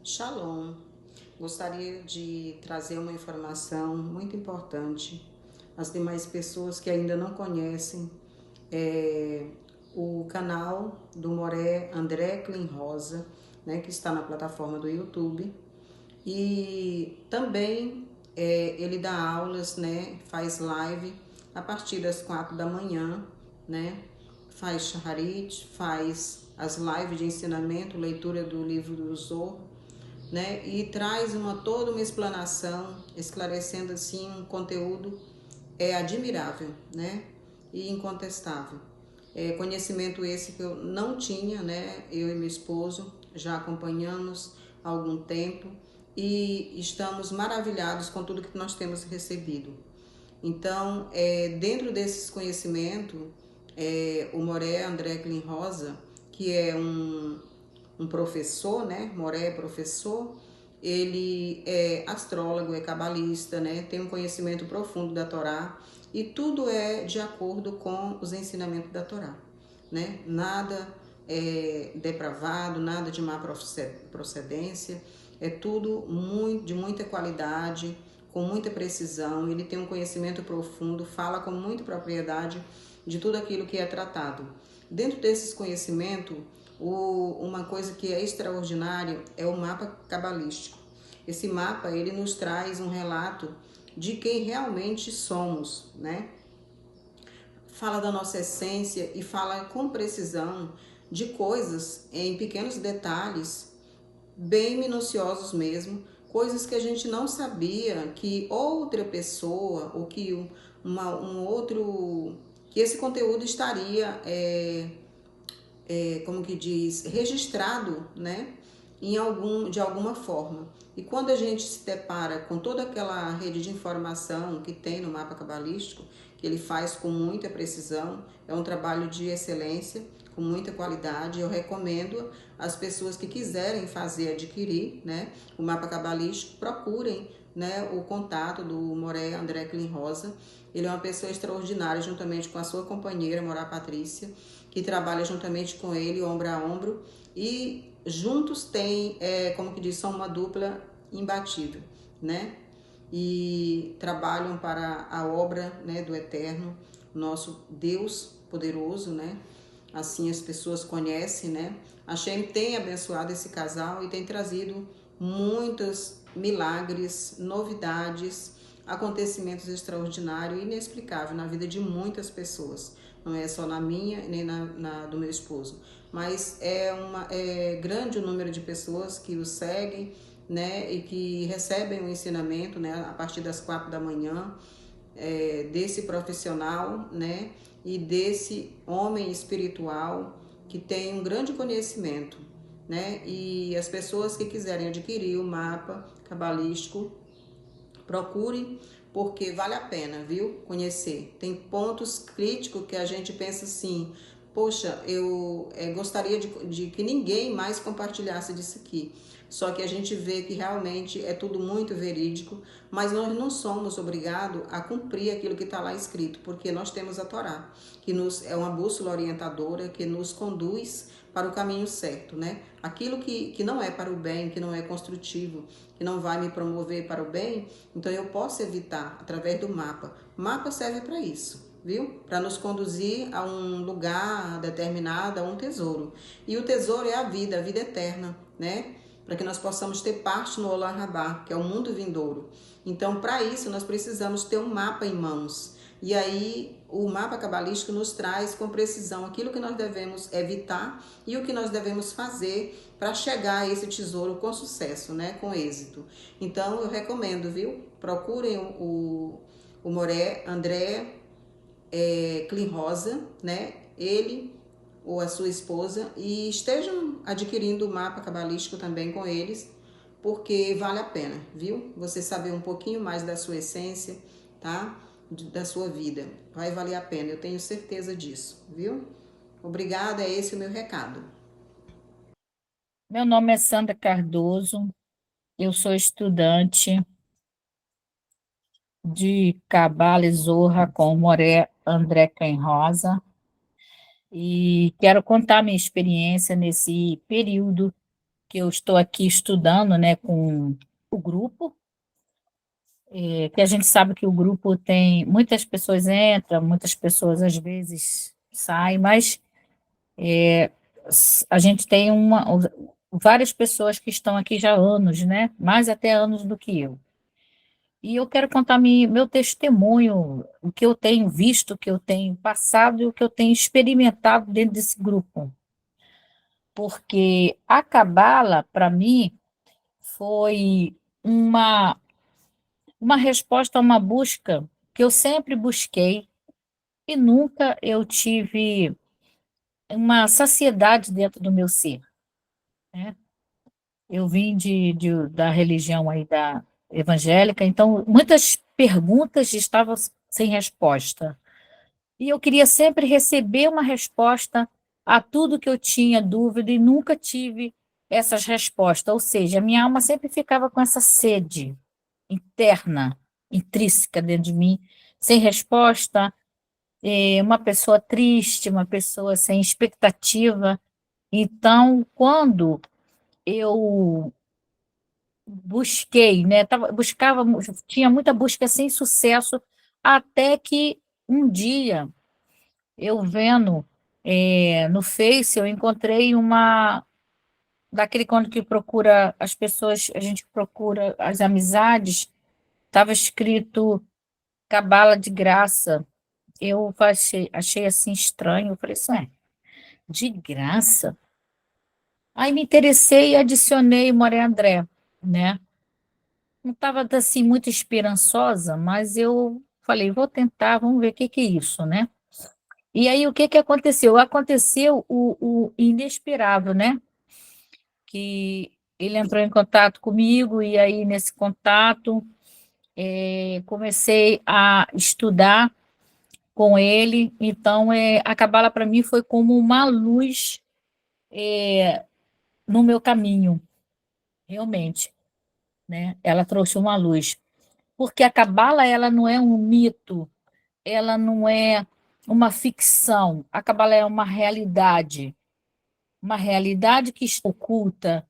Shalom. Gostaria de trazer uma informação muito importante às demais pessoas que ainda não conhecem o canal do Moré André Clean Rosa, né, que está na plataforma do YouTube. E também ele dá aulas, né, faz live a partir das 4 da manhã, né, faz shaharit, faz as lives de ensinamento, leitura do livro do Zohar, né, e traz toda uma explanação, esclarecendo assim um conteúdo admirável, né, e incontestável. Conhecimento esse que eu não tinha, né, eu e meu esposo já acompanhamos há algum tempo e estamos maravilhados com tudo que nós temos recebido. Então, dentro desses conhecimentos, o Moré André Clean Rosa, que é um professor, né? Moré é professor, ele é astrólogo, é cabalista, né? Tem um conhecimento profundo da Torá e tudo é de acordo com os ensinamentos da Torá, né? Nada é depravado, nada de má procedência, é tudo de muita qualidade, com muita precisão. Ele tem um conhecimento profundo, fala com muita propriedade de tudo aquilo que é tratado. Dentro desses conhecimentos, uma coisa que é extraordinária é o mapa cabalístico. Esse mapa, ele nos traz um relato de quem realmente somos, né? Fala da nossa essência e fala com precisão de coisas em pequenos detalhes, bem minuciosos mesmo, coisas que a gente não sabia que outra pessoa ou que que esse conteúdo estaria como que diz, registrado, né, de alguma forma. E quando a gente se depara com toda aquela rede de informação que tem no mapa cabalístico, que ele faz com muita precisão, é um trabalho de excelência, com muita qualidade. Eu recomendo às pessoas que quiserem adquirir, né, o mapa cabalístico, procurem, né, o contato do Moré André Clean Rosa. Ele é uma pessoa extraordinária, juntamente com a sua companheira, Morá Patrícia, que trabalha juntamente com ele, ombro a ombro, e juntos tem, como que diz, são uma dupla imbatível, né? E trabalham para a obra, né, do Eterno, nosso Deus poderoso, né? Assim as pessoas conhecem, né? A Shem tem abençoado esse casal e tem trazido muitos milagres, novidades, acontecimentos extraordinários e inexplicáveis na vida de muitas pessoas. Não é só na minha nem na do meu esposo, mas é grande o número de pessoas que o seguem, né, e que recebem o ensinamento, né, a partir das 4 da manhã, desse profissional, né, e desse homem espiritual que tem um grande conhecimento, né, e as pessoas que quiserem adquirir o mapa cabalístico, procure, porque vale a pena, viu? Conhecer. Tem pontos críticos que a gente pensa assim, poxa, eu gostaria de que ninguém mais compartilhasse disso aqui. Só que a gente vê que realmente é tudo muito verídico, mas nós não somos obrigados a cumprir aquilo que está lá escrito, porque nós temos a Torá, que é uma bússola orientadora, que nos conduz para o caminho certo, né? Aquilo que não é para o bem, que não é construtivo, que não vai me promover para o bem, então eu posso evitar através do mapa. O mapa serve para isso, viu? Para nos conduzir a um lugar determinado, a um tesouro. E o tesouro é a vida eterna, né? Para que nós possamos ter parte no Olam Rabá, que é o mundo vindouro. Então, para isso, nós precisamos ter um mapa em mãos. E aí o mapa cabalístico nos traz com precisão aquilo que nós devemos evitar e o que nós devemos fazer para chegar a esse tesouro com sucesso, né? Com êxito. Então eu recomendo, viu? Procurem o Moré André Clean Rosa, né? Ele ou a sua esposa e estejam adquirindo o mapa cabalístico também com eles, porque vale a pena, viu? Você saber um pouquinho mais da sua essência, tá? Da sua vida. Vai valer a pena, eu tenho certeza disso, viu? Obrigada, é esse o meu recado. Meu nome é Sandra Cardoso, eu sou estudante de Cabala e Zorra com Moré André Rosa e quero contar minha experiência nesse período que eu estou aqui estudando, né, com o grupo, que a gente sabe que o grupo tem muitas pessoas entram, muitas pessoas às vezes saem, mas a gente tem várias pessoas que estão aqui já há anos, né, mais até anos do que eu. E eu quero contar meu testemunho, o que eu tenho visto, o que eu tenho passado e o que eu tenho experimentado dentro desse grupo. Porque a Cabala, para mim, foi uma resposta a uma busca que eu sempre busquei e nunca eu tive uma saciedade dentro do meu ser, né? Eu vim da religião aí da evangélica, então muitas perguntas estavam sem resposta. E eu queria sempre receber uma resposta a tudo que eu tinha dúvida e nunca tive essas respostas. Ou seja, a minha alma sempre ficava com essa sede interna, intrínseca dentro de mim, sem resposta, uma pessoa triste, uma pessoa sem expectativa. Então, quando eu busquei, né, buscava, tinha muita busca sem sucesso, até que um dia eu vendo no Face, eu encontrei uma daquele quando que procura as pessoas, a gente procura as amizades, estava escrito Cabala de Graça. Eu achei assim estranho, eu falei assim, de graça? Aí me interessei e adicionei Moré André, né? Não estava assim muito esperançosa, mas eu falei, vou tentar, vamos ver o que que é isso, né? E aí, o que que aconteceu? Aconteceu o inesperável, né? Que ele entrou em contato comigo, e aí, nesse contato, comecei a estudar com ele. Então, a Cabala, para mim, foi como uma luz no meu caminho, realmente, né? Ela trouxe uma luz. Porque a Cabala, ela não é um mito, ela não é uma ficção. A Cabala é uma realidade que está oculta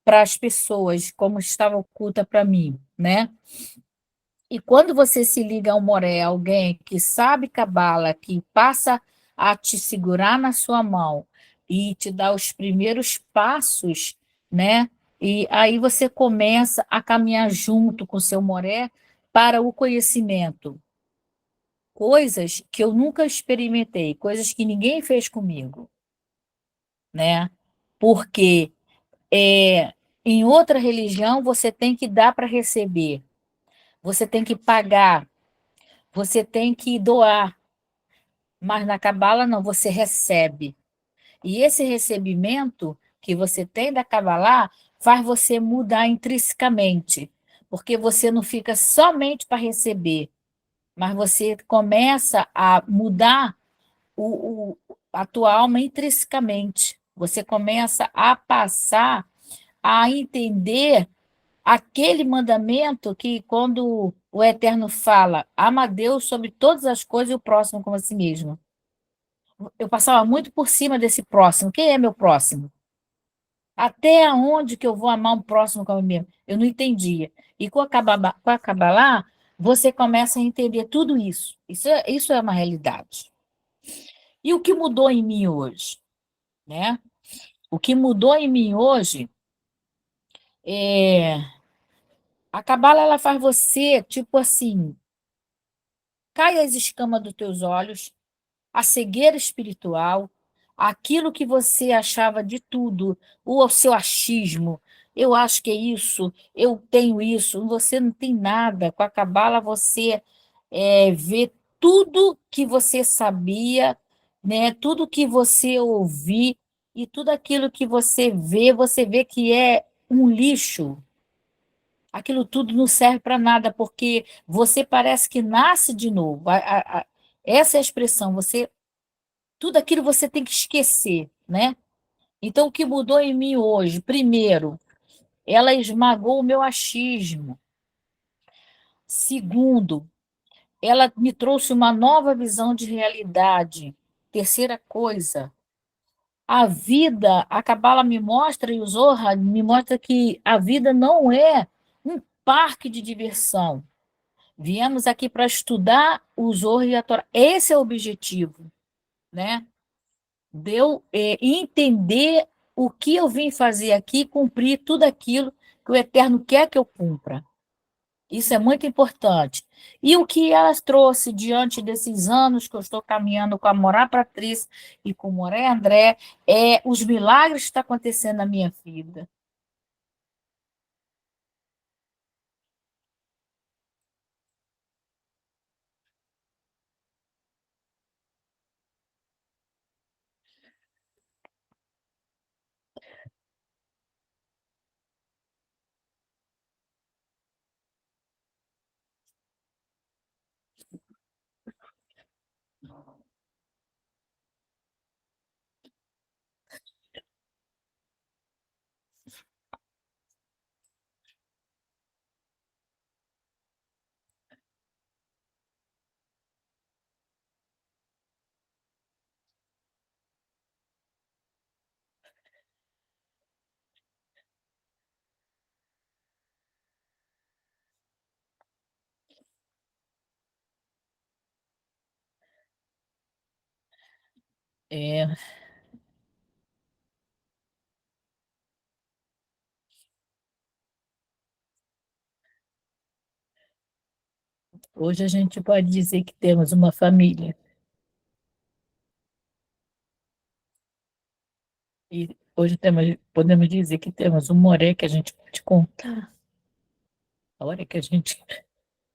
para as pessoas, como estava oculta para mim, né? E quando você se liga ao Moré, alguém que sabe cabala, que passa a te segurar na sua mão e te dá os primeiros passos, né? E aí você começa a caminhar junto com o seu Moré para o conhecimento. Coisas que eu nunca experimentei, coisas que ninguém fez comigo, né? Porque em outra religião, você tem que dar para receber, você tem que pagar, você tem que doar, mas na Cabala não, você recebe. E esse recebimento que você tem da Cabala faz você mudar intrinsecamente, porque você não fica somente para receber, mas você começa a mudar a tua alma intrinsecamente. Você começa a passar a entender aquele mandamento que, quando o Eterno fala, ama a Deus sobre todas as coisas e o próximo como a si mesmo. Eu passava muito por cima desse próximo. Quem é meu próximo? Até onde que eu vou amar um próximo como a mim mesmo? Eu não entendia. E com a Kabbalah, você começa a entender tudo isso. Isso é uma realidade. E o que mudou em mim hoje? Né? O que mudou em mim hoje é a Cabala, ela faz você, tipo assim, cai as escamas dos teus olhos, a cegueira espiritual, aquilo que você achava de tudo, o seu achismo. Eu acho que é isso, eu tenho isso. Você não tem nada. Com a cabala você vê tudo que você sabia, né? Tudo que você ouvi e tudo aquilo que você vê que é um lixo. Aquilo tudo não serve para nada, porque você parece que nasce de novo. Essa é a expressão, tudo aquilo você tem que esquecer, né? Então, o que mudou em mim hoje? Primeiro, ela esmagou o meu achismo. Segundo, ela me trouxe uma nova visão de realidade. Terceira coisa, a vida, a Cabala me mostra, e o Zohar me mostra que a vida não é um parque de diversão. Viemos aqui para estudar o Zohar e a Torá. Esse é o objetivo, né? Deu entender o que eu vim fazer aqui, cumprir tudo aquilo que o Eterno quer que eu cumpra. Isso é muito importante. E o que ela trouxe diante desses anos que eu estou caminhando com a Morá Patrícia e com o Moré André, é os milagres que estão acontecendo na minha vida. É, hoje a gente pode dizer que temos uma família. E hoje podemos dizer que temos um Moré que a gente pode contar. A hora que a gente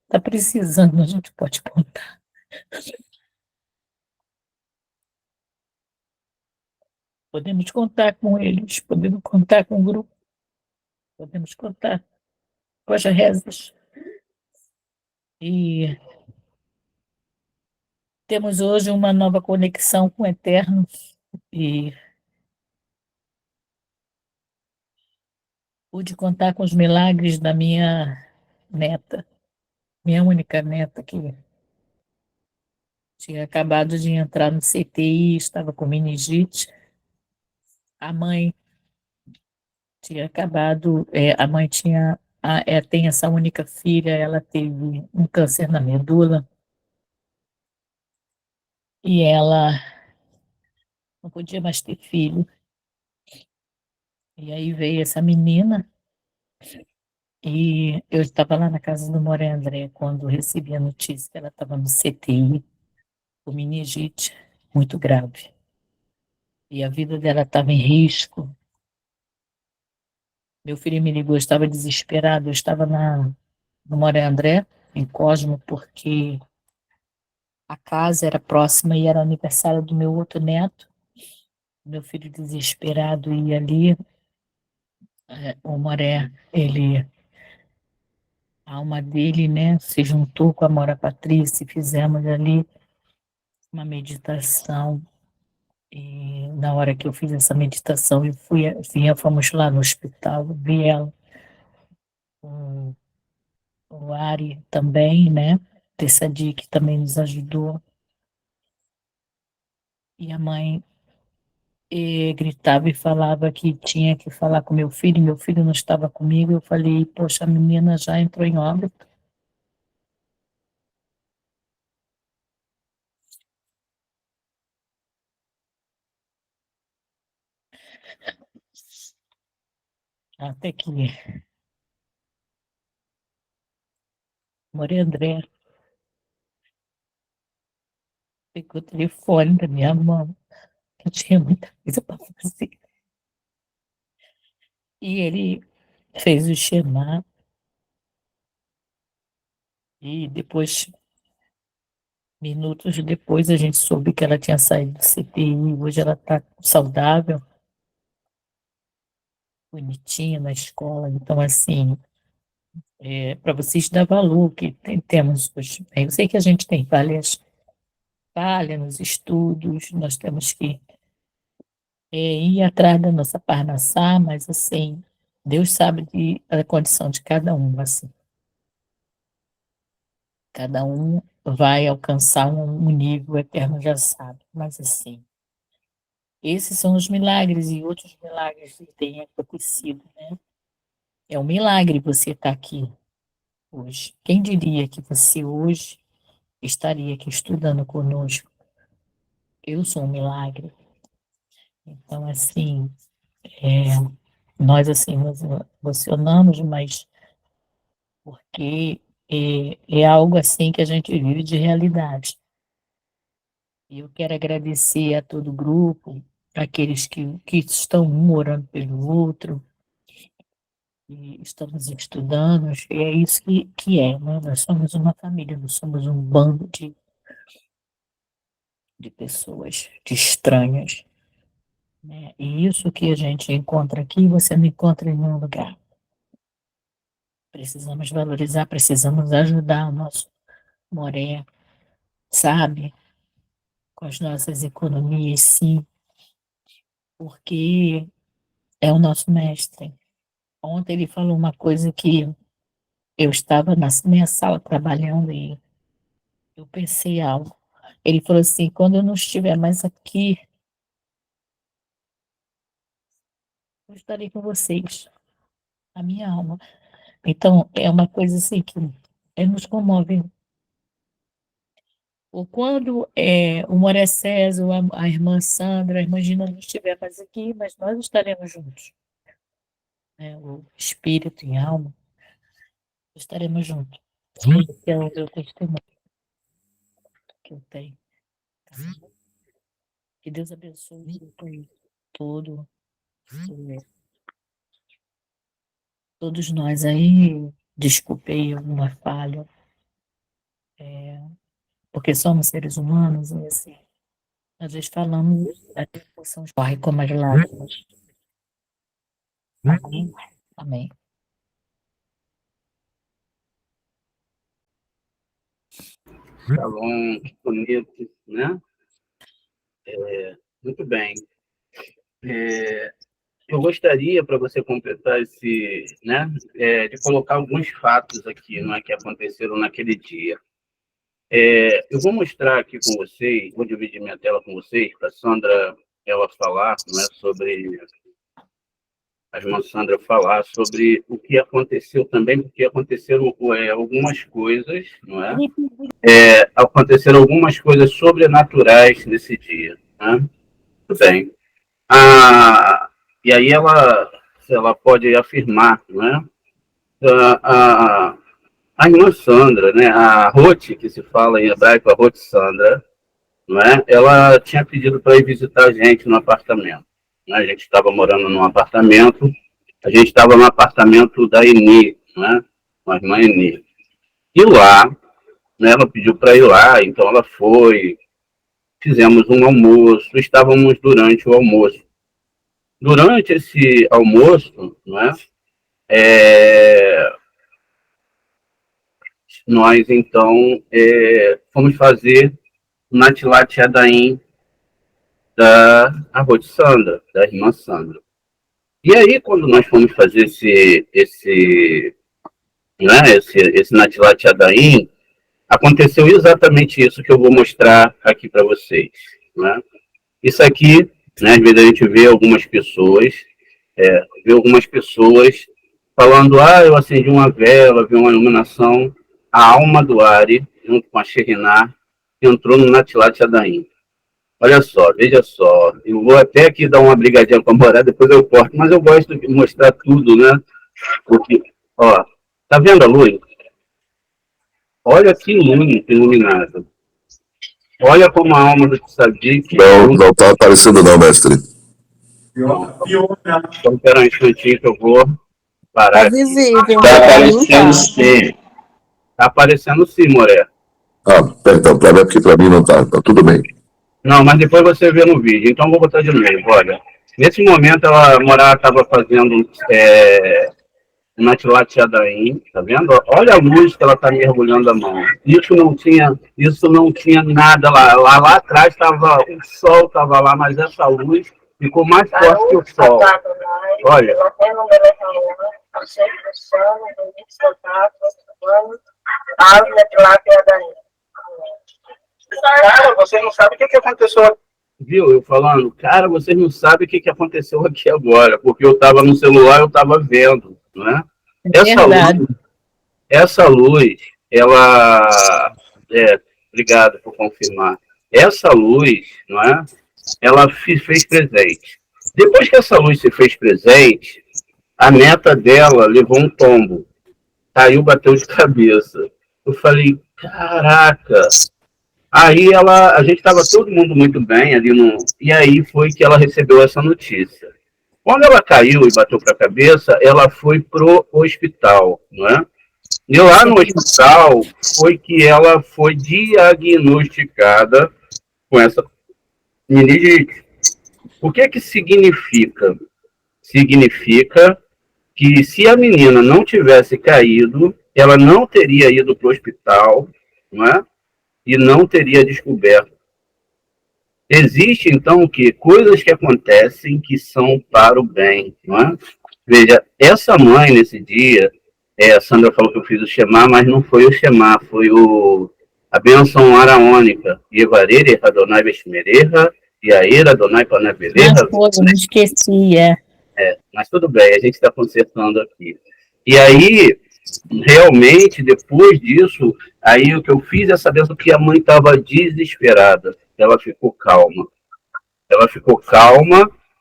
está precisando, a gente pode contar. Podemos contar com eles, podemos contar com o grupo, podemos contar com as rezas. E temos hoje uma nova conexão com o Eterno e pude contar com os milagres da minha neta, minha única neta, que tinha acabado de entrar no CTI, estava com meningite. A mãe tinha acabado, a mãe tem essa única filha, ela teve um câncer na medula e ela não podia mais ter filho. E aí veio essa menina e eu estava lá na casa do Moré André quando recebi a notícia que ela estava no CTI com meningite muito grave. E a vida dela estava em risco. Meu filho me ligou, eu estava desesperado, eu estava no Moré André, em Cosmo, porque a casa era próxima e era aniversário do meu outro neto. Meu filho desesperado ia ali, o Moré, a alma dele, né, se juntou com a Mora Patrícia e fizemos ali uma meditação. E na hora que eu fiz essa meditação, fomos lá no hospital, vi ela, o, o Ari também, né, Tessadi, que também nos ajudou. E a mãe gritava e falava que tinha que falar com meu filho não estava comigo. Eu falei, poxa, a menina já entrou em óbito. Até que Morei André, pegou o telefone da minha mão, que eu tinha muita coisa para fazer. E ele fez o chamar, e depois, minutos depois, a gente soube que ela tinha saído do CTI. Hoje ela está saudável, bonitinha na escola. Então, assim, para vocês dar valor que temos hoje. Eu sei que a gente tem falha nos estudos, nós temos que ir atrás da nossa parnassá, mas assim, Deus sabe a condição de cada um, assim. Cada um vai alcançar um nível eterno, já sabe, mas assim, esses são os milagres e outros milagres que têm acontecido, né? É um milagre você estar aqui hoje. Quem diria que você hoje estaria aqui estudando conosco? Eu sou um milagre. Então, assim, nós assim nos emocionamos, mas porque é algo assim que a gente vive de realidade. E eu quero agradecer a todo o grupo, aqueles que estão um orando pelo outro, e estamos estudando, e é isso que é, né? Nós somos uma família, nós somos um bando de pessoas, de estranhas, né? E isso que a gente encontra aqui, você não encontra em nenhum lugar. Precisamos valorizar, precisamos ajudar o nosso Moré, sabe? Com as nossas economias, sim, porque é o nosso mestre. Ontem ele falou uma coisa que eu estava na minha sala trabalhando e eu pensei algo. Ele falou assim: quando eu não estiver mais aqui, eu estarei com vocês, a minha alma. Então, é uma coisa assim que nos comove. Ou quando o Moré César, ou a irmã Sandra, a irmã Gina não estiver mais aqui, mas nós estaremos juntos, né? O espírito e alma, estaremos juntos. Esse é o meu testemunho que eu tenho. Tá bom? Que Deus abençoe o país todo, eh, todos nós aí. Desculpei alguma falha, porque somos seres humanos e assim, às vezes falamos, a emoção escorre como as lágrimas. Amém? Amém. Tá bom, que bonito, né? Muito bem. Eu gostaria, para você completar esse, né, de colocar alguns fatos aqui, não é, que aconteceram naquele dia. Eu vou mostrar aqui com vocês, vou dividir minha tela com vocês, para a Sandra ela falar, não é, sobre a irmã Sandra falar sobre o que aconteceu também, porque aconteceram algumas coisas, não é? Aconteceram algumas coisas sobrenaturais nesse dia, né? Tudo bem. E aí ela pode afirmar, não é? A irmã Sandra, né? A Ruth, que se fala em hebraico, a Ruth Sandra, não é? Ela tinha pedido para ir visitar a gente no apartamento, né? A gente estava morando num apartamento, a gente estava no apartamento da Eni, né? Com a irmã Eni. E lá, né, ela pediu para ir lá, então ela foi, fizemos um almoço, estávamos durante o almoço. Durante esse almoço, não é? Nós, então, fomos fazer o Natilat Yadayim da Ruth Sandra, da irmã Sandra. E aí, quando nós fomos fazer esse Natilat Yadayim, aconteceu exatamente isso que eu vou mostrar aqui para vocês. Né? Isso aqui, né, às vezes a gente vê algumas pessoas falando: eu acendi uma vela, vi uma iluminação. A alma do Ari, junto com a Shekhinah, entrou no Natilat Yadayim. Olha só, veja só. Eu vou até aqui dar uma brigadinha com a Moré, depois eu corto, mas eu gosto de mostrar tudo, né? Porque, ó, tá vendo a luz? Olha que luz iluminada. Olha como a alma do Tzadik... Não está aparecendo não, mestre. Não. Então, espera um instantinho que eu vou parar. Tá visível. Está aparecendo sim. Está aparecendo sim, Moré. Então, porque para mim não está. Tá tudo bem. Não, mas depois você vê no vídeo. Então, vou botar de novo, olha. Nesse momento, a Morá estava fazendo uma Tilat-Yadayim, tá vendo? Olha a luz que ela está mergulhando a mão. Isso não tinha nada lá. Lá atrás estava o sol, estava lá, mas essa luz ficou mais forte que o sol. Olha. Cara, você não sabe o que aconteceu. Viu? Eu falando, cara, vocês não sabem o que aconteceu aqui agora, porque eu estava no celular, eu estava vendo, né? Essa luz, ela... obrigado por confirmar. Essa luz, não é? Ela se fez presente. Depois que essa luz se fez presente, a neta dela levou um tombo. Caiu, bateu de cabeça. Eu falei, caraca... Aí a gente estava todo mundo muito bem ali e aí foi que ela recebeu essa notícia. Quando ela caiu e bateu para a cabeça, ela foi pro hospital, não é? E lá no hospital foi que ela foi diagnosticada com essa meningite. O que significa? Significa que se a menina não tivesse caído, ela não teria ido para o hospital, não é? E não teria descoberto. Existe, então, o quê? Coisas que acontecem que são para o bem, não é? Veja, essa mãe, nesse dia, a Sandra falou que eu fiz o Shema, mas não foi o Shema, foi a bênção araônica. Yevarere, Adonai Veshmereha, Yair, Adonai Panaveleha. Eu não esqueci, Mas tudo bem, a gente está consertando aqui. E aí, realmente, depois disso, aí o que eu fiz é saber que a mãe estava desesperada. Ela ficou calma.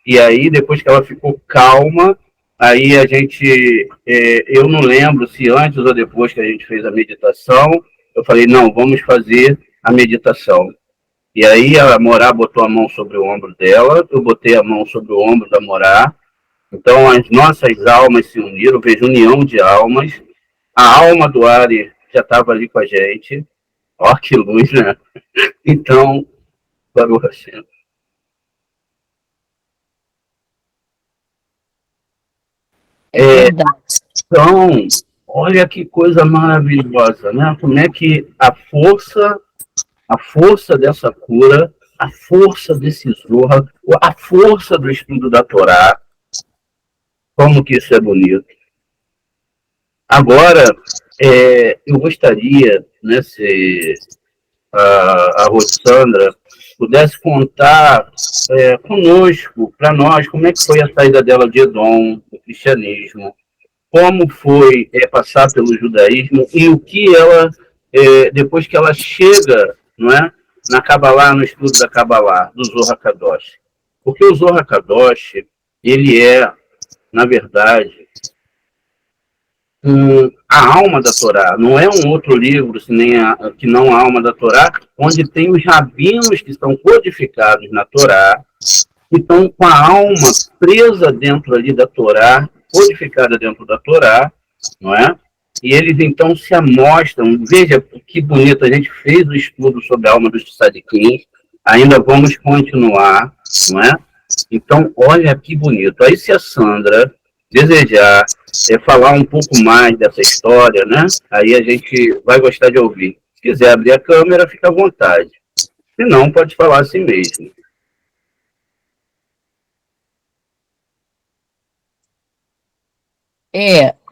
E aí, depois que ela ficou calma, aí a gente, eu não lembro se antes ou depois que a gente fez a meditação, eu falei, não, vamos fazer a meditação. E aí a Morá botou a mão sobre o ombro dela, eu botei a mão sobre o ombro da Morá. Então, as nossas almas se uniram, vejo união de almas. A alma do Ari já estava ali com a gente. Ó, que luz, né? Então, Baruch Hashem. Então, olha que coisa maravilhosa, né? Como é que a força dessa cura, a força desse Zohar, a força do estudo da Torá, como que isso é bonito. Agora, eu gostaria, né, se a Rossandra pudesse contar conosco, para nós, como é que foi a saída dela de Edom, do cristianismo, como foi passar pelo judaísmo e o que ela, depois que ela chega, não é, na Kabbalah, no estudo da Kabbalah, do Zohar Kadosh. Porque o Zohar Kadosh, ele é, na verdade, a alma da Torá. Não é um outro livro que não a alma da Torá, onde tem os rabinos que estão codificados na Torá, que estão com a alma presa dentro ali da Torá, codificada dentro da Torá, não é? E eles então se amostram. Veja que bonito, a gente fez o estudo sobre a alma dos tzadikim, ainda vamos continuar, não é? Então, olha que bonito. Aí se a Sandra desejar falar um pouco mais dessa história, né? Aí a gente vai gostar de ouvir. Se quiser abrir a câmera, fica à vontade. Se não, pode falar assim mesmo.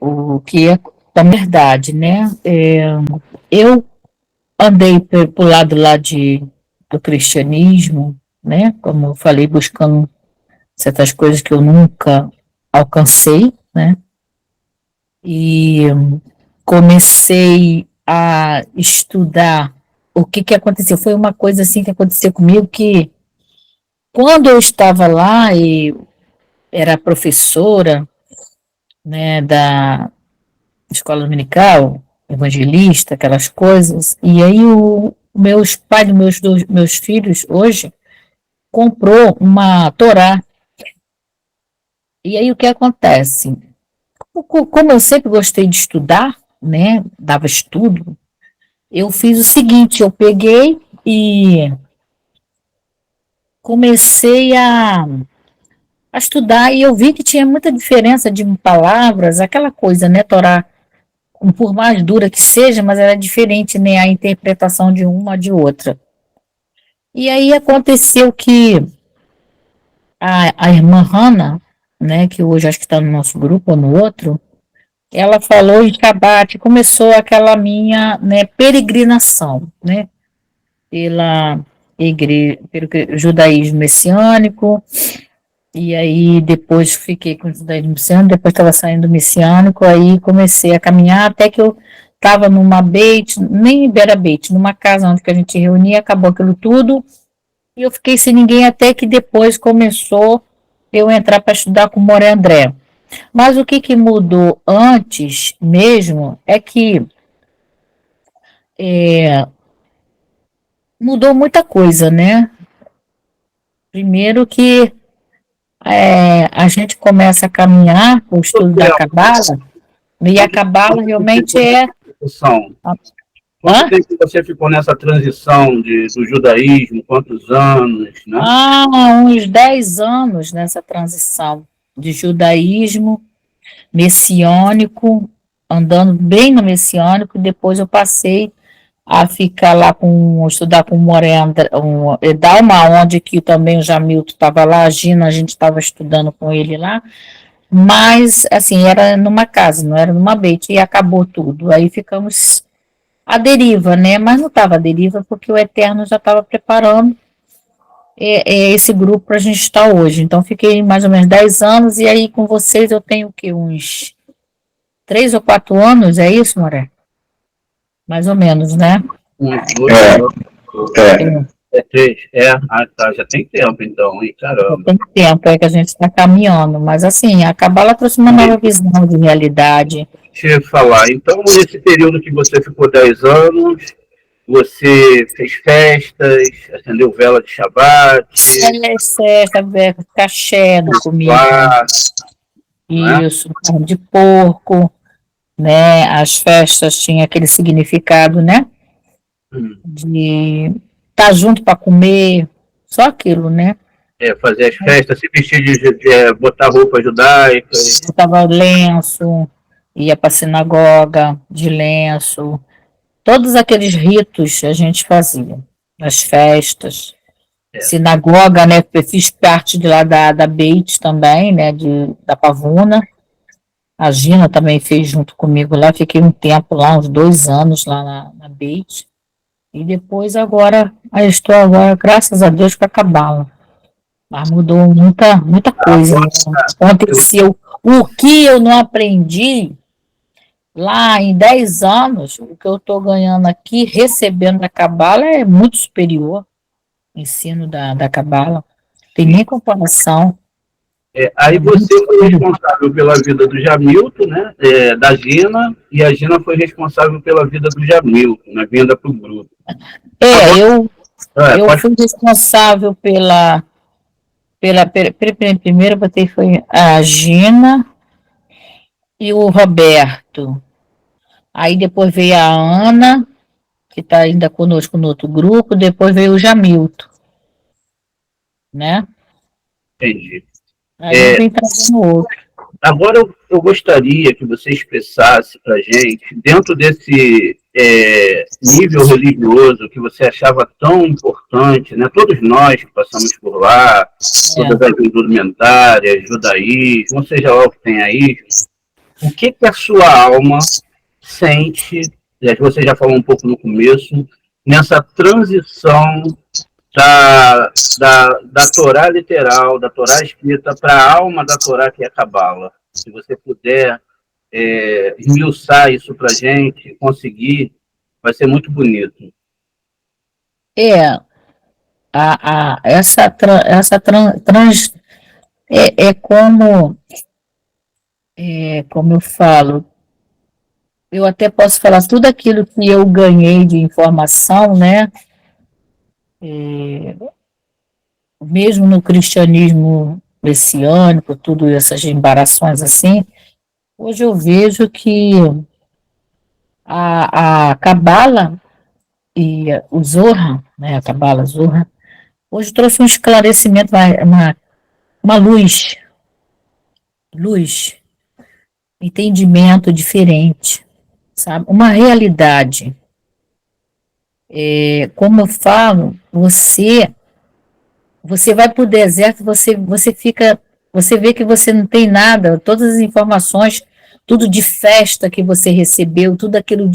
O que é da verdade, né? Eu andei pro lado lá do cristianismo, né? Como eu falei, buscando certas coisas que eu nunca alcancei, né? E comecei a estudar o que aconteceu. Foi uma coisa assim que aconteceu comigo que quando eu estava lá e era professora, né, da escola dominical, evangelista, aquelas coisas, e aí Meus pais dos meus filhos hoje comprou uma Torá. E aí o que acontece? Como eu sempre gostei de estudar, né? Dava estudo, eu fiz o seguinte, eu peguei e comecei a estudar e eu vi que tinha muita diferença de palavras, aquela coisa, né, Torá, por mais dura que seja, mas era diferente, né, a interpretação de uma de outra. E aí aconteceu que a irmã Hannah, né, que hoje acho que está no nosso grupo ou no outro, ela falou em Shabat, começou aquela minha, né, peregrinação, né, pelo judaísmo messiânico, e aí depois fiquei com o judaísmo messiânico, depois estava saindo do messiânico, aí comecei a caminhar até que eu estava numa beit, nem Beira Beit, numa casa onde que a gente reunia, acabou aquilo tudo, e eu fiquei sem ninguém até que depois começou eu entrar para estudar com o Moré André. Mas o que mudou antes mesmo é que mudou muita coisa, né? Primeiro que a gente começa a caminhar com o estudo da Cabala, e a Cabala realmente é... Quanto tempo você ficou nessa transição do judaísmo? Quantos anos, né? Uns 10 anos nessa transição de judaísmo messiânico, andando bem no messiânico, depois eu passei a ficar lá estudar com o Morenda, Edalma, onde que também o Jamilton estava lá, a Gina, a gente estava estudando com ele lá, mas, assim, era numa casa, não era numa beit, e acabou tudo, aí ficamos à deriva, né, mas não estava à deriva porque o Eterno já estava preparando esse grupo para a gente estar hoje, então fiquei mais ou menos 10 anos, e aí com vocês eu tenho o quê, uns 3 ou 4 anos, é isso, Moré? Mais ou menos, né? Tá, já tem tempo, então, hein, caramba. Tem tempo, que a gente está caminhando, mas assim, a Cabala trouxe uma nova visão de realidade. Deixa eu falar, então, nesse período que você ficou 10 anos, você fez festas, acendeu vela de Shabat? Festa, caché no comida. Isso, carne de porco, né? As festas tinham aquele significado, né? De estar junto para comer, só aquilo, né? Fazer as festas, se vestir botar roupa judaica. Botava lenço, ia para a sinagoga de lenço, todos aqueles ritos a gente fazia, as festas, sinagoga, né? Eu fiz parte de lá da Beit também, né? Da Pavuna. A Gina também fez junto comigo lá, fiquei um tempo lá, uns 2 anos lá na Beit. E depois agora, estou agora, graças a Deus, com a Cabala. Mas mudou muita coisa, né? Aconteceu. O que eu não aprendi lá em 10 anos, o que eu estou ganhando aqui, recebendo da Cabala, é muito superior ao ensino da Cabala. Tem nem comparação. Aí você foi responsável pela vida do Jamilton, né? Da Gina, e a Gina foi responsável pela vida do Jamilton, na vinda para o grupo. Eu fui responsável primeiro botei foi a Gina e o Roberto. Aí depois veio a Ana, que está ainda conosco no outro grupo, depois veio o Jamilton, né? Entendi. Aí eu vim trazendo outro. Agora eu gostaria que você expressasse para a gente, dentro desse nível religioso que você achava tão importante, né? Todos nós que passamos por lá, todas as indumentárias, judaísmo, ou seja lá o que tem aí, o que a sua alma sente, você já falou um pouco no começo, nessa transição da Torá literal, da Torá escrita, para a alma da Torá, que é a Cabala. Se você puder esmiuçar isso para a gente, conseguir, vai ser muito bonito. Como eu falo, eu até posso falar tudo aquilo que eu ganhei de informação, né? Mesmo no cristianismo messiânico, tudo essas embarações assim, hoje eu vejo que a Cabala e o Zohar, né, a Cabala Zohar, hoje trouxe um esclarecimento, uma luz, entendimento diferente, sabe? Uma realidade. Como eu falo, você vai para o deserto, você vê que você não tem nada, todas as informações, tudo de festa que você recebeu, tudo aquilo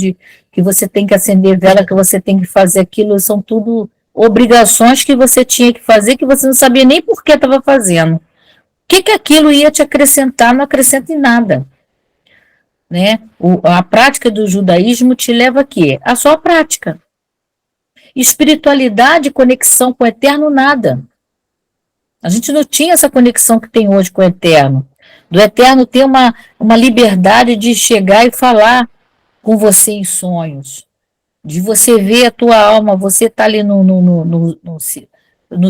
que você tem que acender vela, que você tem que fazer aquilo, são tudo obrigações que você tinha que fazer, que você não sabia nem por que estava fazendo. O que aquilo ia te acrescentar? Não acrescenta em nada. Né? A prática do judaísmo te leva a quê? A sua prática. Espiritualidade, conexão com o eterno, nada. A gente não tinha essa conexão que tem hoje com o eterno. Do eterno ter uma liberdade de chegar e falar com você em sonhos. De você ver a tua alma, você está ali no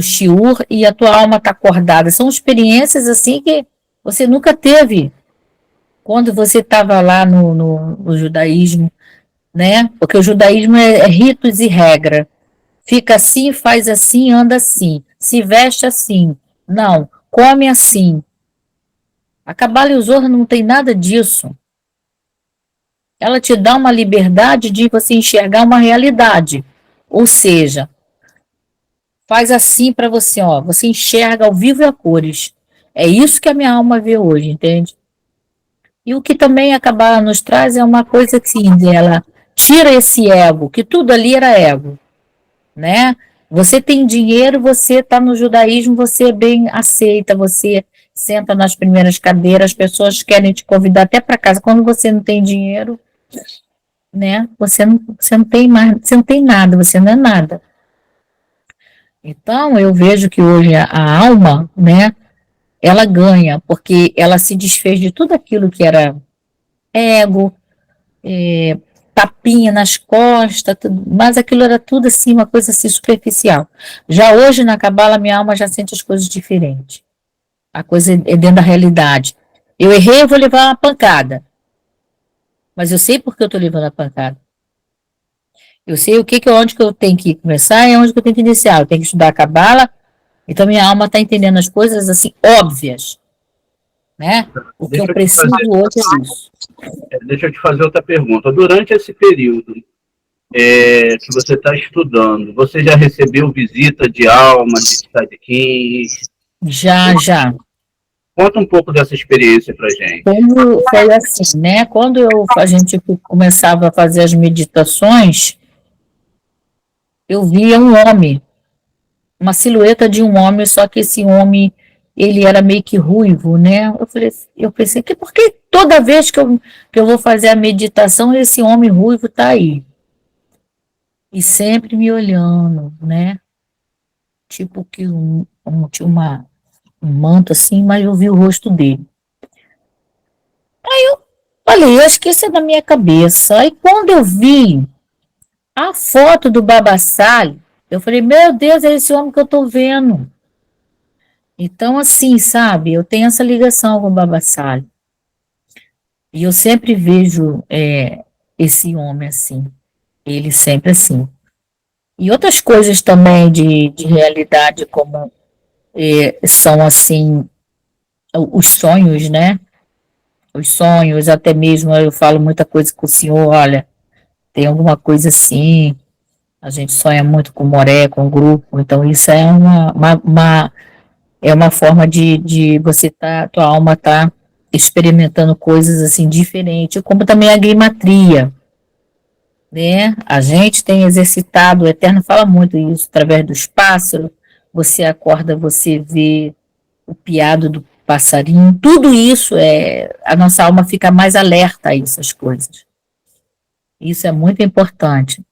shiur e a tua alma está acordada. São experiências assim que você nunca teve quando você estava lá no judaísmo, né? Porque o judaísmo é ritos e regra. Fica assim, faz assim, anda assim, se veste assim, não, come assim. A Cabala e o Zohar não tem nada disso. Ela te dá uma liberdade de você enxergar uma realidade. Ou seja, faz assim para você, ó, você enxerga ao vivo e a cores. É isso que a minha alma vê hoje, entende? E o que também a Cabala nos traz é uma coisa assim, ela tira esse ego, que tudo ali era ego. Né? Você tem dinheiro, você está no judaísmo, você é bem aceita, você senta nas primeiras cadeiras, as pessoas querem te convidar até para casa. Quando você não tem dinheiro, né? Você não tem mais, você não tem nada, você não é nada. Então, eu vejo que hoje a alma, né? Ela ganha, porque ela se desfez de tudo aquilo que era ego, tapinha nas costas, mas aquilo era tudo assim, uma coisa assim superficial. Já hoje na Cabala, minha alma já sente as coisas diferentes. A coisa é dentro da realidade. Eu errei, eu vou levar uma pancada. Mas eu sei por que eu estou levando a pancada. Eu sei onde que eu tenho que começar e onde que eu tenho que iniciar. Eu tenho que estudar a Cabala, então minha alma está entendendo as coisas assim, óbvias. Né? O que eu preciso hoje é isso. Deixa eu te fazer outra pergunta. Durante esse período que você está estudando, você já recebeu visita de alma, de tzadikim? Já. Conta um pouco dessa experiência para gente. Como foi assim, né? Quando a gente começava a fazer as meditações, eu via um homem, uma silhueta de um homem, só que esse homem, ele era meio que ruivo, né? Eu pensei que por que toda vez que eu vou fazer a meditação, esse homem ruivo está aí? E sempre me olhando, né? Tipo que tinha um manto assim, mas eu vi o rosto dele. Aí eu falei, acho que isso é da minha cabeça. Aí quando eu vi a foto do Baba Sali, eu falei, meu Deus, é esse homem que eu estou vendo. Então, assim, sabe, eu tenho essa ligação com o Baba Sali. E eu sempre vejo esse homem assim, ele sempre assim. E outras coisas também de realidade, como são assim, os sonhos, né? Os sonhos, até mesmo eu falo muita coisa com o senhor, olha, tem alguma coisa assim, a gente sonha muito com o Moré, com o grupo, então isso é uma forma de você tua alma tá experimentando coisas assim diferentes, como também a grimatria, né? A gente tem exercitado, o Eterno fala muito isso, através dos pássaros, você acorda, você vê o piado do passarinho, tudo isso a nossa alma fica mais alerta a essas coisas. Isso é muito importante.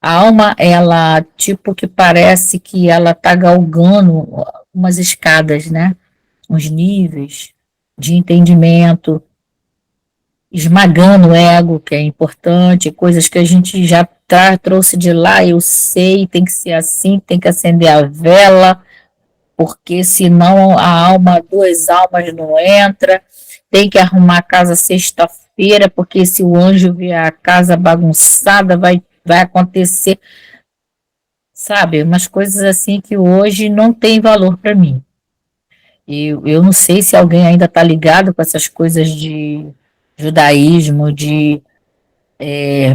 A alma, ela, tipo que parece que ela está galgando umas escadas, né? Uns níveis de entendimento. esmagando o ego, que é importante, coisas que a gente já trouxe de lá, eu sei, tem que ser assim, tem que acender a vela, porque senão a alma, duas almas não entra, tem que arrumar a casa sexta-feira, porque se o anjo vier a casa bagunçada, vai acontecer, sabe, umas coisas assim que hoje não tem valor para mim. Eu não sei se alguém ainda está ligado com essas coisas de judaísmo, de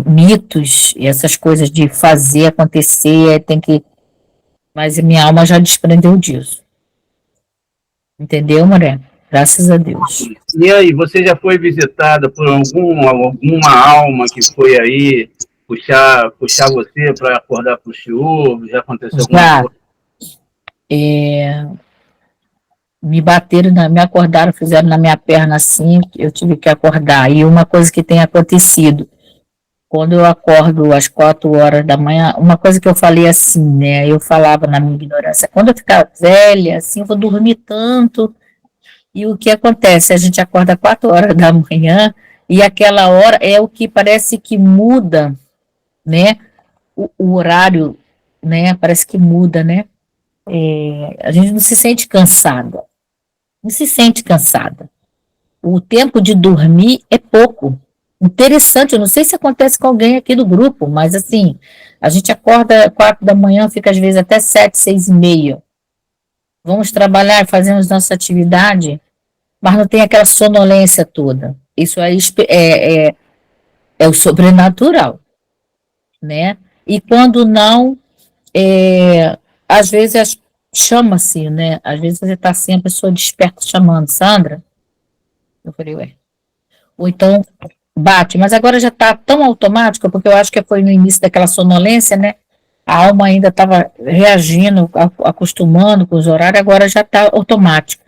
mitos, e essas coisas de fazer acontecer, tem que. Mas a minha alma já desprendeu disso. Entendeu, Moré? Graças a Deus. E aí, você já foi visitada por alguma alma que foi aí puxar você para acordar para o senhor? Já aconteceu alguma coisa? Me acordaram, fizeram na minha perna assim, eu tive que acordar. E uma coisa que tem acontecido, quando eu acordo às 4 horas da manhã, uma coisa que eu falei assim, né? Eu falava na minha ignorância, quando eu ficar velha, assim, eu vou dormir tanto. E o que acontece? A gente acorda 4 horas da manhã e aquela hora é o que parece que muda, né? O horário, né? Parece que muda, né? A gente não se sente cansada. Não se sente cansada. O tempo de dormir é pouco. Interessante, eu não sei se acontece com alguém aqui do grupo, mas assim, a gente acorda 4 da manhã, fica às vezes até 7, 6 e meia. Vamos trabalhar, fazemos nossa atividade, mas não tem aquela sonolência toda. Isso aí é o sobrenatural, né? E quando não, às vezes chama-se, né? Às vezes você está assim, a pessoa desperta chamando, Sandra. Eu falei, ué. Ou então bate, mas agora já está tão automático, porque eu acho que foi no início daquela sonolência, né? A alma ainda estava reagindo, acostumando com os horários, agora já está automático,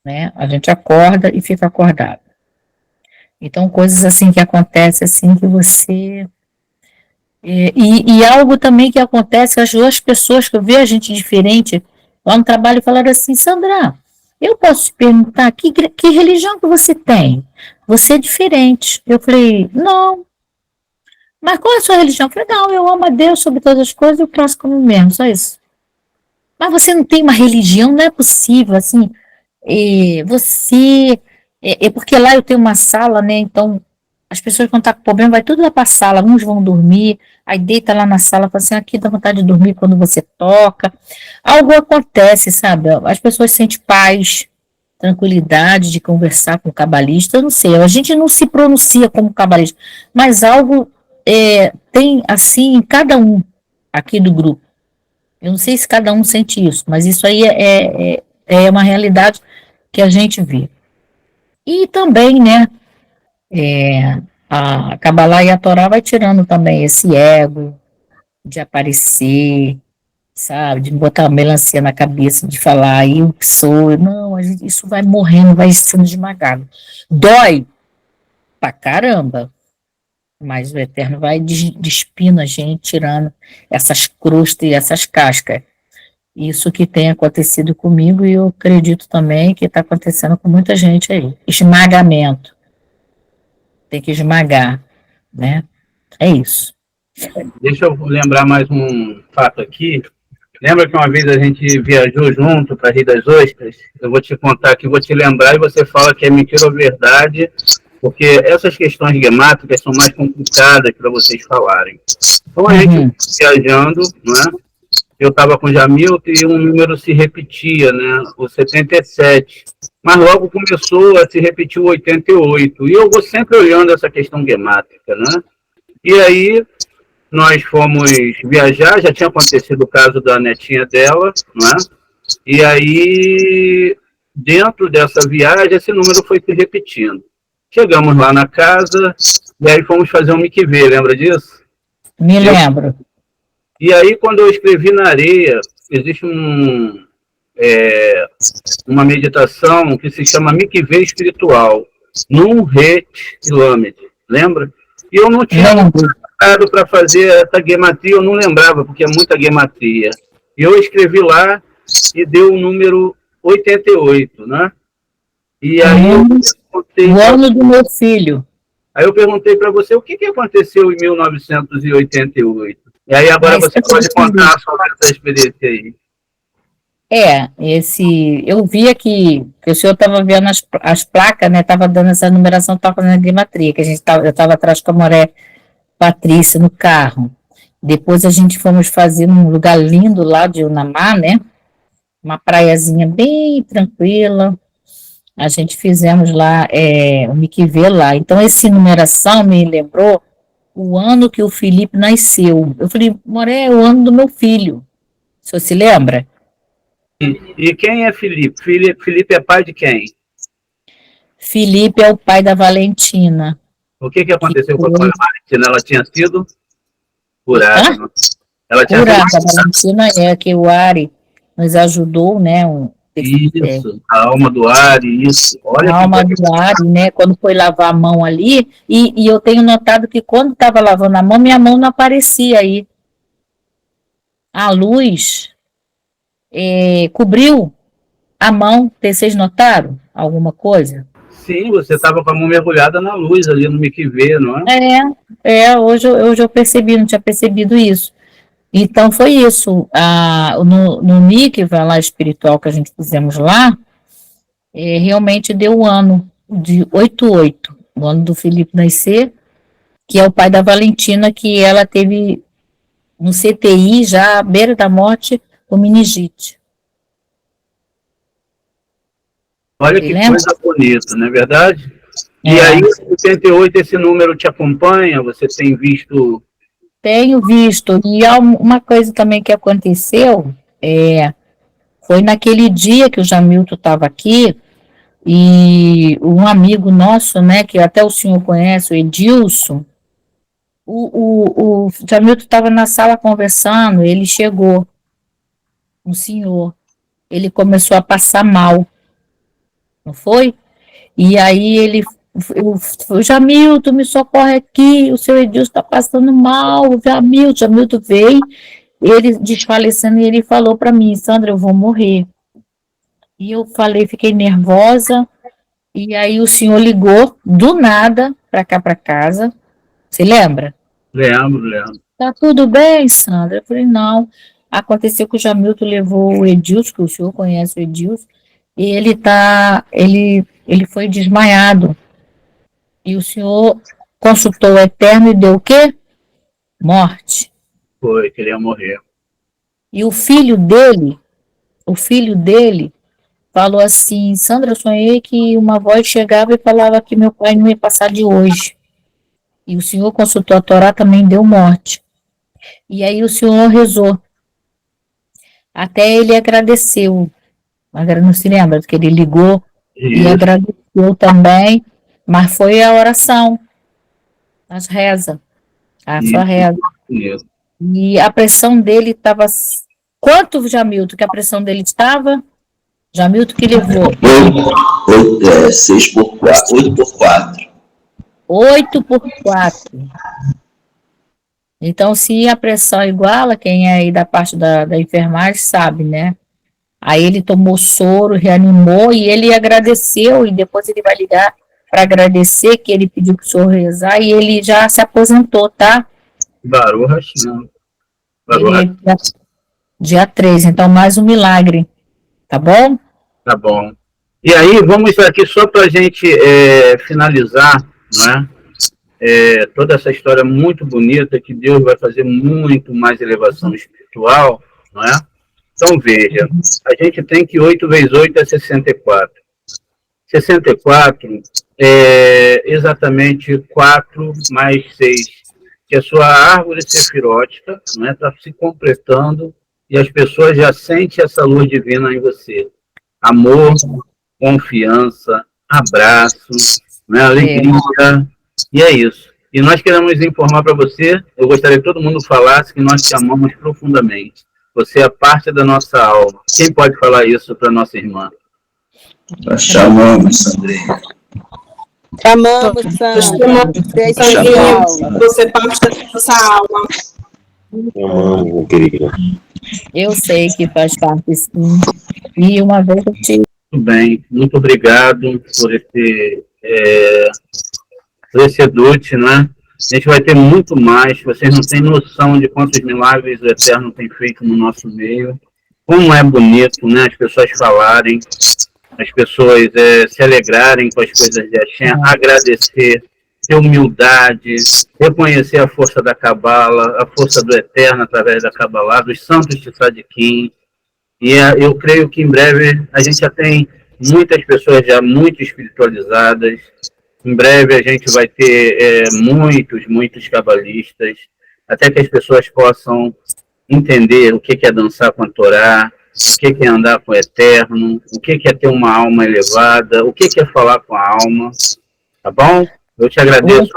né? A gente acorda e fica acordado. Então, coisas assim que acontecem, assim, que você... E algo também que acontece, as duas pessoas que eu vejo a gente diferente lá no trabalho falaram assim, Sandra, eu posso te perguntar, que religião que você tem? Você é diferente. Eu falei, não. Mas qual é a sua religião? Eu falei, não, eu amo a Deus sobre todas as coisas e o próximo como mesmo, só isso. Mas você não tem uma religião, não é possível, assim, porque lá eu tenho uma sala, né, então as pessoas quando estão com problema, vai tudo lá para a sala, uns vão dormir, aí deita lá na sala, fala assim, aqui dá vontade de dormir quando você toca, algo acontece, sabe, as pessoas sentem paz, tranquilidade de conversar com o cabalista, eu não sei, a gente não se pronuncia como cabalista, mas algo tem assim em cada um aqui do grupo. Eu não sei se cada um sente isso, mas isso aí é uma realidade que a gente vê. E também, né, a Kabbalah e a Torá vai tirando também esse ego de aparecer, sabe, de botar uma melancia na cabeça, de falar, eu que sou, não, isso vai morrendo, vai sendo esmagado. Dói pra caramba, mas o Eterno vai despindo a gente, tirando essas crostas e essas cascas. Isso que tem acontecido comigo e eu acredito também que está acontecendo com muita gente aí. Esmagamento. Tem que esmagar, né? É isso. Deixa eu lembrar mais um fato aqui. Lembra que uma vez a gente viajou junto para Rio das Ostras? Eu vou te contar aqui, vou te lembrar e você fala que é mentira ou verdade, porque essas questões gemátricas são mais complicadas para vocês falarem. Então a gente viajando, né? Eu estava com o Jamilton e um número se repetia, né? O 77. Mas logo começou a se repetir o 88. E eu vou sempre olhando essa questão gemátrica, né? E aí nós fomos viajar, já tinha acontecido o caso da netinha dela, né? E aí, dentro dessa viagem, esse número foi se repetindo. Chegamos lá na casa, e aí fomos fazer um mikvê, lembra disso? Me lembro. E aí, quando eu escrevi na areia, existe uma meditação que se chama mikvê espiritual, Num Het Lamed, lembra? E eu não tinha para fazer essa gematria, eu não lembrava, porque é muita gematria. E eu escrevi lá e deu o número 88, né? E aí o ano do meu filho. Aí eu perguntei para você o que aconteceu em 1988. E aí agora você pode contar sobre essa experiência aí. Eu via que o senhor estava vendo as placas, né? Estava dando essa numeração, estava fazendo a gematria, que eu estava atrás com a Moré Patrícia no carro. Depois a gente fomos fazer num lugar lindo lá de Unamá, né? Uma praiazinha bem tranquila. A gente fizemos lá o Miquivê lá. Então, essa numeração me lembrou o ano que o Felipe nasceu. Eu falei, Moré, é o ano do meu filho. O senhor se lembra? E quem é Felipe? Felipe é pai de quem? Felipe é o pai da Valentina. O que aconteceu com a Valentina? Ela tinha sido curada. Ela tinha curada. A Valentina que o Ari nos ajudou, né? Isso, a alma do Ari, isso. Olha a alma do Ari, né? Quando foi lavar a mão ali, e eu tenho notado que quando estava lavando a mão, minha mão não aparecia aí. A luz cobriu a mão. Vocês notaram alguma coisa? Sim, você estava com a mão mergulhada na luz ali no Miquivê, não é? Hoje eu percebi, não tinha percebido isso. Então, foi isso. No Mikvah lá espiritual que a gente fizemos lá, realmente deu o ano de 88, o ano do Felipe nascer, que é o pai da Valentina, que ela teve no CTI, já à beira da morte, com meningite. Olha que coisa bonita, não é verdade? E aí, em 88, esse número te acompanha? Você tem visto... Tenho visto, e há uma coisa também que aconteceu, foi naquele dia que o Jamilton estava aqui, e um amigo nosso, né, que até o senhor conhece, o Edilson, o Jamilton estava na sala conversando, ele chegou, um senhor, ele começou a passar mal, não foi? E aí o Jamilton, me socorre aqui, o seu Edilson está passando mal, o Jamilton veio, ele desfalecendo, e ele falou para mim, Sandra, eu vou morrer. E eu fiquei nervosa, e aí o senhor ligou, do nada, para cá, para casa, você lembra? Lembro. Tá tudo bem, Sandra? Eu falei, não, aconteceu que o Jamilton levou o Edilson, que o senhor conhece o Edilson, e ele foi desmaiado. E o senhor consultou o Eterno e deu o quê? Morte. Foi, queria morrer. E o filho dele falou assim, Sandra, eu sonhei que uma voz chegava e falava que meu pai não ia passar de hoje. E o senhor consultou a Torá, também deu morte. E aí o senhor rezou. Até ele agradeceu. Não se lembra que ele ligou e agradeceu também, mas foi a oração, as rezas, a sua reza. E a pressão dele estava... Quanto, Jamilton, que a pressão dele estava? Jamilton que levou? 6 por 4, 8 por 4. 8 por 4. Então, se a pressão é igual, quem é aí da parte da enfermagem sabe, né? Aí ele tomou soro, reanimou e ele agradeceu, e depois ele vai ligar para agradecer, que ele pediu para o senhor rezar, e ele já se aposentou, tá? Baruch Hashem. Dia 3, então mais um milagre, tá bom? Tá bom. E aí, vamos aqui só para a gente finalizar, né? Toda essa história muito bonita, que Deus vai fazer muito mais elevação espiritual, não é? Então, veja, a gente tem que 8 vezes 8 é 64. 64 é exatamente 4 mais 6, que a sua árvore sefirótica está se completando e as pessoas já sentem essa luz divina em você. Amor, confiança, abraço, alegria, e é isso. E nós queremos informar para você, eu gostaria que todo mundo falasse que nós te amamos profundamente. Você é parte da nossa alma. Quem pode falar isso para nossa irmã? Nós te amamos, Sandrinha. Te amamos, Sandra. Você é parte da nossa alma. Amamos, querida. Eu sei que faz parte, sim. E uma vez eu tive Muito bem, muito obrigado por esse edute, né? A gente vai ter muito mais, vocês não têm noção de quantos milagres o Eterno tem feito no nosso meio. Como é bonito, né? As pessoas falarem, as pessoas se alegrarem com as coisas de Hashem, agradecer, ter humildade, reconhecer a força da Cabala, a força do Eterno através da Cabalá, dos santos de Tzadikim. E eu creio que em breve a gente já tem muitas pessoas já muito espiritualizadas. Em breve a gente vai ter muitos cabalistas, até que as pessoas possam entender o que é dançar com a Torá, o que é andar com o Eterno, o que é ter uma alma elevada, o que é falar com a alma. Tá bom? Eu te agradeço